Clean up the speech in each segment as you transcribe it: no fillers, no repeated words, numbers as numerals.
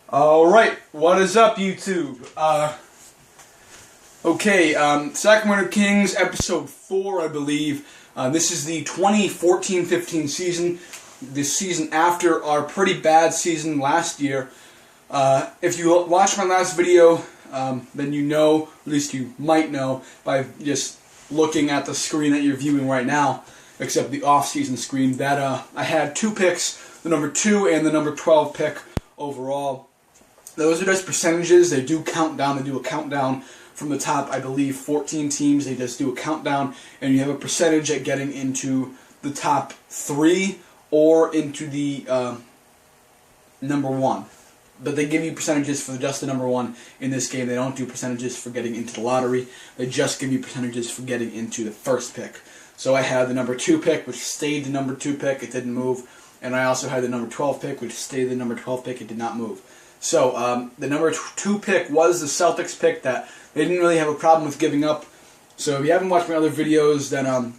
Alright, what is up, YouTube? Sacramento Kings, episode 4, I believe. This is the 2014-15 season, the season after our pretty bad season last year. If you watched my last video, then you know, at least you might know, by just looking at the screen that you're viewing right now, except the off-season screen, that I had 2 picks, the number 2 and the number 12 pick overall. Those are just percentages. They do count down. They do a countdown from the top, I believe, 14 teams. They just do a countdown, and you have a percentage at getting into the top 3 or into the number 1. But they give you percentages for just the number 1 in this game. They don't do percentages for getting into the lottery. They just give you percentages for getting into the first pick. So I had the number 2 pick, which stayed the number 2 pick. It didn't move. And I also had the number 12 pick, which stayed the number 12 pick. It did not move. So the number 2 pick was the Celtics pick that they didn't really have a problem with giving up. So if you haven't watched my other videos, then I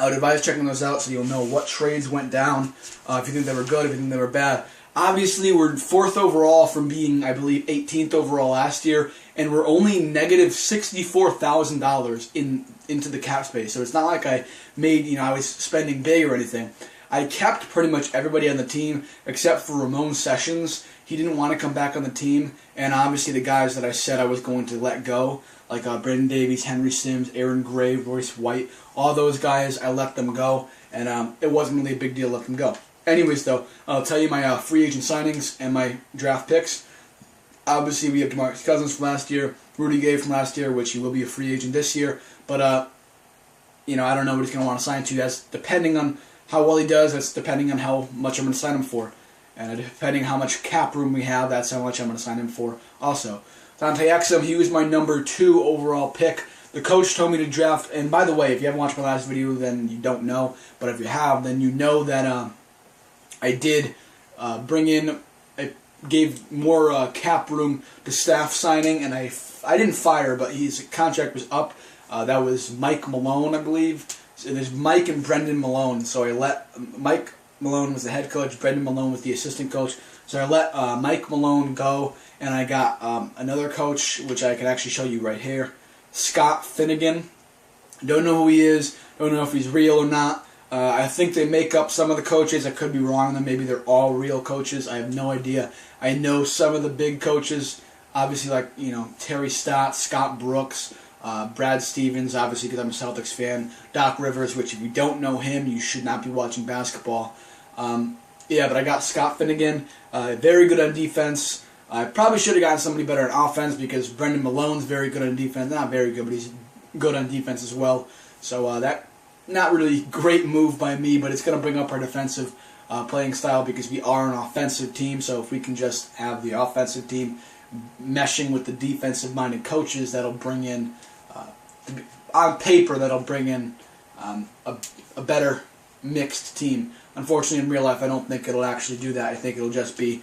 would advise checking those out so you'll know what trades went down, if you think they were good, if you think they were bad. Obviously, we're 4th overall from being, I believe, 18th overall last year, and we're only negative $64,000 into the cap space. So it's not like I made, I was spending big or anything. I kept pretty much everybody on the team except for Ramon Sessions. He didn't want to come back on the team, and obviously the guys that I said I was going to let go, like Brandon Davies, Henry Sims, Aaron Gray, Royce White, all those guys, I let them go, and it wasn't really a big deal to let them go. Anyways, though, I'll tell you my free agent signings and my draft picks. Obviously, we have DeMarcus Cousins from last year, Rudy Gay from last year, which he will be a free agent this year, but I don't know what he's going to want to sign to. That's depending on how well he does. That's depending on how much I'm going to sign him for. And depending on how much cap room we have, that's how much I'm going to sign him for also. Dante Exum, he was my number 2 overall pick. The coach told me to draft, and by the way, if you haven't watched my last video, then you don't know. But if you have, then you know that I did I gave more cap room to staff signing, and I didn't fire, but his contract was up. That was Mike Malone, I believe. So there's Mike and Brendan Malone, so I let Mike Malone was the head coach, Brendan Malone was the assistant coach. So I let Mike Malone go, and I got another coach, which I can actually show you right here, Scott Finnegan. Don't know who he is, don't know if he's real or not. I think they make up some of the coaches. I could be wrong on them. Maybe they're all real coaches. I have no idea. I know some of the big coaches, obviously like, Terry Stott, Scott Brooks, Brad Stevens, obviously because I'm a Celtics fan, Doc Rivers, which if you don't know him, you should not be watching basketball. But I got Scott Finnegan, very good on defense. I probably should have gotten somebody better on offense because Brendan Malone's very good on defense. Not very good, but he's good on defense as well. So that, not really great move by me, but it's going to bring up our defensive playing style because we are an offensive team. So if we can just have the offensive team meshing with the defensive-minded coaches, that'll bring in, on paper, that'll bring in a better mixed team. Unfortunately, in real life, I don't think it'll actually do that. I think it'll just be,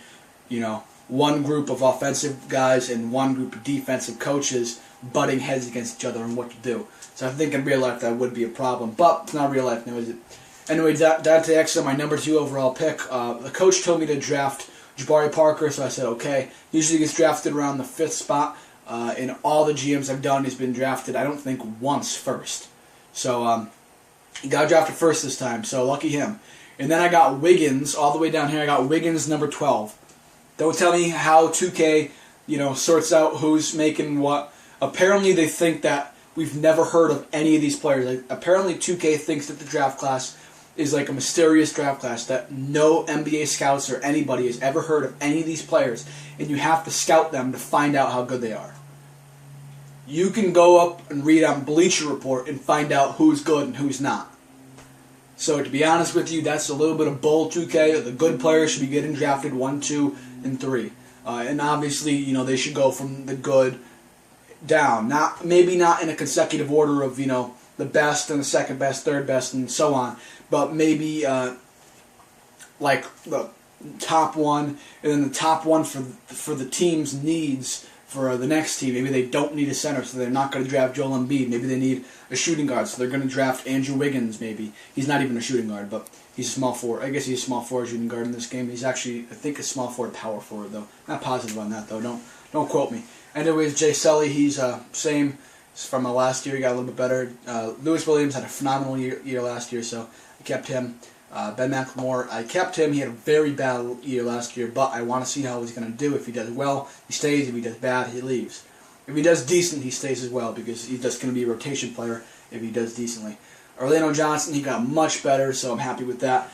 one group of offensive guys and one group of defensive coaches butting heads against each other on what to do. So I think in real life that would be a problem. But it's not real life now, is it? Anyway, Dante Exum, my number 2 overall pick. The coach told me to draft Jabari Parker, so I said okay. Usually gets drafted around the 5th spot. In all the GMs I've done, he's been drafted, I don't think, once first. So he got drafted first this time, so lucky him. And then I got Wiggins, all the way down here. I got Wiggins, number 12. Don't tell me how 2K, sorts out who's making what. Apparently they think that we've never heard of any of these players. Like, apparently 2K thinks that the draft class is like a mysterious draft class, that no NBA scouts or anybody has ever heard of any of these players, and you have to scout them to find out how good they are. You can go up and read on Bleacher Report and find out who's good and who's not. So to be honest with you, that's a little bit of bull, 2K. The good players should be getting drafted 1, 2, and 3. And obviously, they should go from the good down. Maybe not in a consecutive order of, the best and the second best, third best, and so on. But maybe like the top one, and then the top one for the team's needs, for the next team. Maybe they don't need a center, so they're not going to draft Joel Embiid. Maybe they need a shooting guard, so they're going to draft Andrew Wiggins. Maybe he's not even a shooting guard, but he's a small forward. I guess he's a small forward shooting guard in this game. He's actually, I think, a small forward power forward though. Not positive on that though. Don't quote me. Anyways, Jay Selly, he's same from last year. He got a little bit better. Lewis Williams had a phenomenal year last year, so I kept him. Ben McLemore, I kept him. He had a very bad year last year, but I want to see how he's going to do. If he does well, he stays. If he does bad, he leaves. If he does decent, he stays as well, because he's just going to be a rotation player if he does decently. Orlando Johnson, he got much better, so I'm happy with that.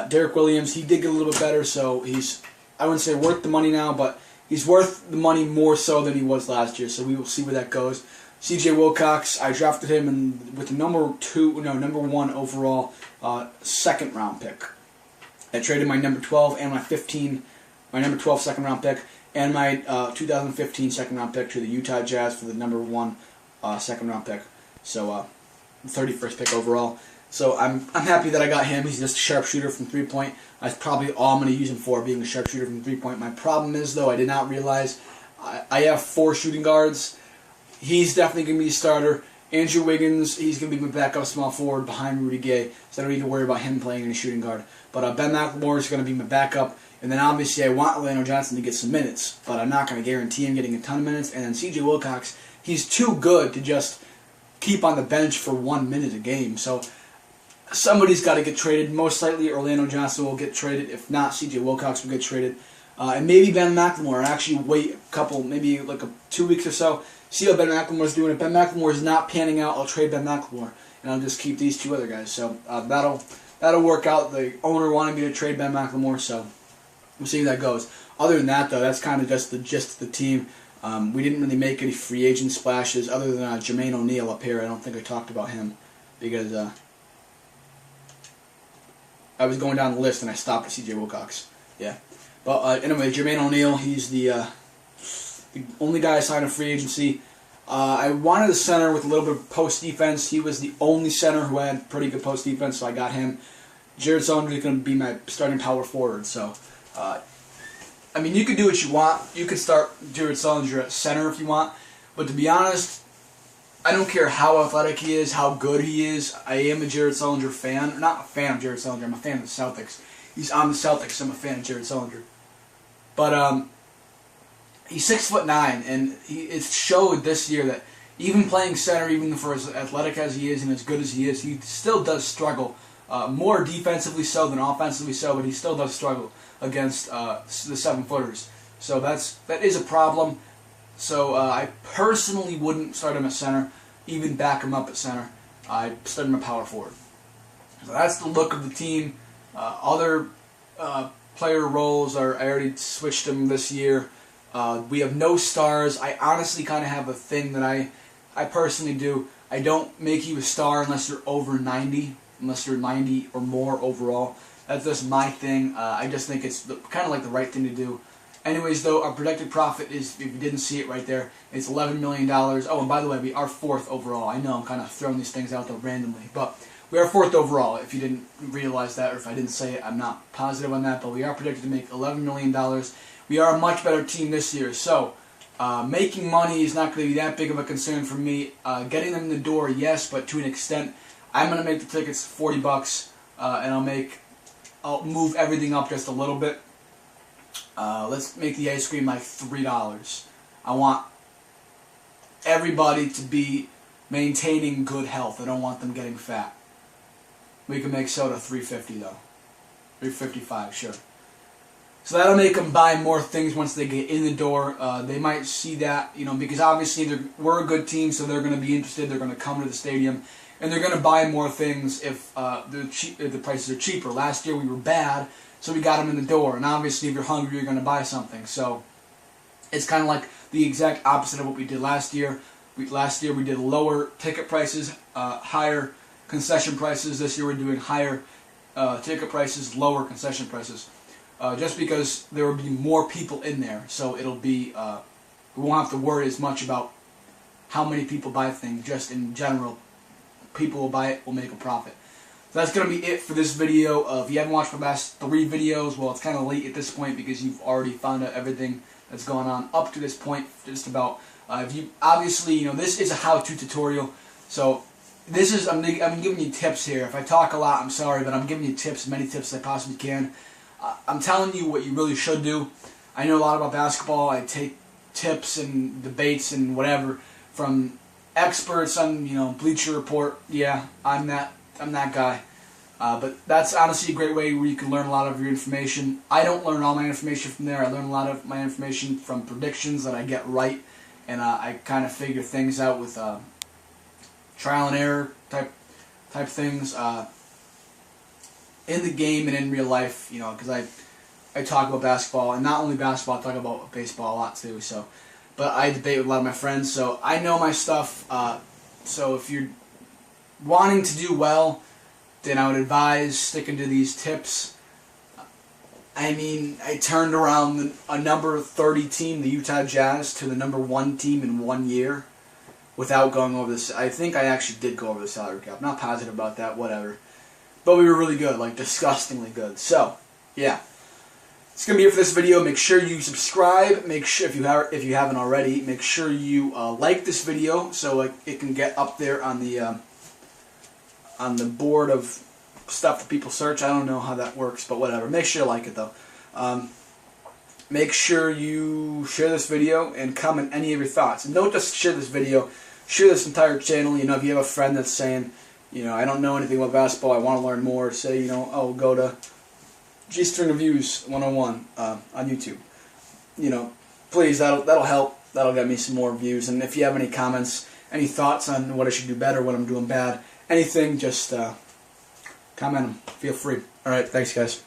Derek Williams, he did get a little bit better, so he's, I wouldn't say worth the money now, but he's worth the money more so than he was last year, so we will see where that goes. C.J. Wilcox, I drafted him with the number 1 overall second round pick. I traded my number 12 and my number 12 second round pick, and my 2015 second round pick to the Utah Jazz for the number 1 second round pick. So 31st pick overall. So I'm happy that I got him. He's just a sharpshooter from 3-point. That's probably all I'm going to use him for, being a sharpshooter from 3-point. My problem is, though, I did not realize I have 4 shooting guards. He's definitely going to be a starter. Andrew Wiggins, he's going to be my backup small forward behind Rudy Gay, so I don't need to worry about him playing in a shooting guard. But Ben McLemore is going to be my backup. And then obviously I want Orlando Johnson to get some minutes, but I'm not going to guarantee him getting a ton of minutes. And then C.J. Wilcox, he's too good to just keep on the bench for 1 minute a game. So somebody's got to get traded. Most likely Orlando Johnson will get traded. If not, C.J. Wilcox will get traded. And maybe Ben McLemore, and actually wait a couple, maybe like 2 weeks or so, see how Ben McLemore's doing. If Ben McLemore is not panning out, I'll trade Ben McLemore, and I'll just keep these 2 other guys. So that'll work out. The owner wanted me to trade Ben McLemore, so we'll see how that goes. Other than that, though, that's kind of just the gist of the team. We didn't really make any free agent splashes other than Jermaine O'Neal up here. I don't think I talked about him because I was going down the list and I stopped at C.J. Wilcox. Yeah. But anyway, Jermaine O'Neal, he's the only guy I signed a free agency. I wanted a center with a little bit of post defense. He was the only center who had pretty good post defense, so I got him. Jared Sullinger is going to be my starting power forward. So, I mean, you could do what you want. You could start Jared Sullinger at center if you want. But to be honest, I don't care how athletic he is, how good he is. I am a Jared Sullinger fan. Not a fan of Jared Sullinger. I'm a fan of the Celtics. He's on the Celtics. I'm a fan of Jared Sullinger. But he's 6'9", and it showed this year that even playing center, even for as athletic as he is and as good as he is, he still does struggle. More defensively so than offensively so, but he still does struggle against the 7-footers. So that is a problem. So I personally wouldn't start him at center, even back him up at center. I'd start him at power forward. So that's the look of the team. Other player roles I already switched them this year. We have no stars. I honestly kind of have a thing that I personally do. I don't make you a star unless you're over 90, unless you're 90 or more overall. That's just my thing. I just think it's kind of like the right thing to do. Anyways, though, our projected profit is, if you didn't see it right there, it's $11 million. Oh, and by the way, we are 4th overall. I know I'm kind of throwing these things out there randomly, but we are 4th overall. If you didn't realize that, or if I didn't say it, I'm not positive on that, but we are projected to make $11 million. We are a much better team this year, so making money is not going to be that big of a concern for me. Getting them in the door, yes, but to an extent. I'm going to make the tickets $40, and I'll move everything up just a little bit. Let's make the ice cream like $3. I want everybody to be maintaining good health. I don't want them getting fat. We can make soda $3.50 though. $3.55, sure. So that'll make them buy more things once they get in the door. They might see that, because obviously we're a good team, so they're going to be interested. They're going to come to the stadium, and they're going to buy more things if the prices are cheaper. Last year we were bad, so we got them in the door. And obviously, if you're hungry, you're going to buy something. So it's kind of like the exact opposite of what we did last year. Last year we did lower ticket prices, higher concession prices. This year we're doing higher ticket prices, lower concession prices. Just because there will be more people in there, so it'll be we won't have to worry as much about how many people buy things. Just in general, people will buy it, will make a profit. So that's going to be it for this video. If you haven't watched the last 3 videos, well, it's kind of late at this point because you've already found out everything that's gone on up to this point. Just about. If you obviously, this is a how-to tutorial, so this is I'm giving you tips here. If I talk a lot, I'm sorry, but I'm giving you tips, many tips as I possibly can. I'm telling you what you really should do. I know a lot about basketball. I take tips and debates and whatever from experts on Bleacher Report. Yeah, I'm that guy. But that's honestly a great way where you can learn a lot of your information. I don't learn all my information from there. I learn a lot of my information from predictions that I get right, and I kind of figure things out with trial and error type things in the game and in real life. Because I talk about basketball, and not only basketball, I talk about baseball a lot too. So, but I debate with a lot of my friends, so I know my stuff. So if you're wanting to do well, then I would advise sticking to these tips. I mean, I turned around a number 30 team, the Utah Jazz, to the number 1 team in 1 year without going over this. I think I actually did go over the salary cap. Not positive about that, whatever. But we were really good, like disgustingly good. So, yeah. It's going to be it for this video. Make sure you subscribe. Make sure, if you haven't already, make sure you like this video so it can get up there on the board of stuff that people search. I don't know how that works, but whatever. Make sure you like it, though. Make sure you share this video and comment any of your thoughts. And don't just share this video. Share this entire channel. If you have a friend that's saying, I don't know anything about basketball, I want to learn more, say, oh, go to G-String Reviews 101 on YouTube. Please, that'll help. That'll get me some more views. And if you have any comments, any thoughts on what I should do better, what I'm doing bad, anything, just comment them. Feel free. All right, thanks, guys.